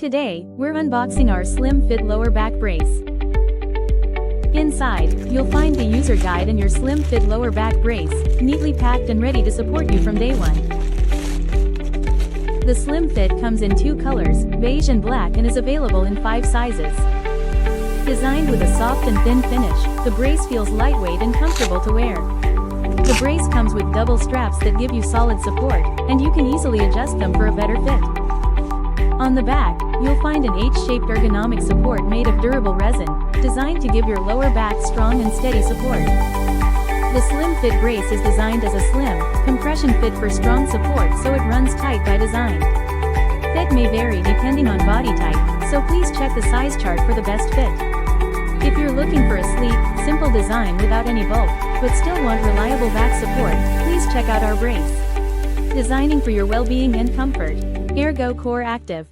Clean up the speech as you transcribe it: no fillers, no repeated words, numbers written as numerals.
Today, we're unboxing our slim fit lower back brace. Inside, you'll find the user guide and your slim fit lower back brace, neatly packed and ready to support you from day one. The slim fit comes in 2 colors, beige and black, and is available in 5 sizes. Designed with a soft and thin finish, the brace feels lightweight and comfortable to wear. The brace comes with double straps that give you solid support, and you can easily adjust them for a better fit. On the back, you'll find an H-shaped ergonomic support made of durable resin, designed to give your lower back strong and steady support. The slim fit brace is designed as a slim, compression fit for strong support, so it runs tight by design. Fit may vary depending on body type, so please check the size chart for the best fit. If you're looking for a sleek, simple design without any bulk, but still want reliable back support, please check out our brace. Designing for your well-being and comfort. Ergo CoreActive.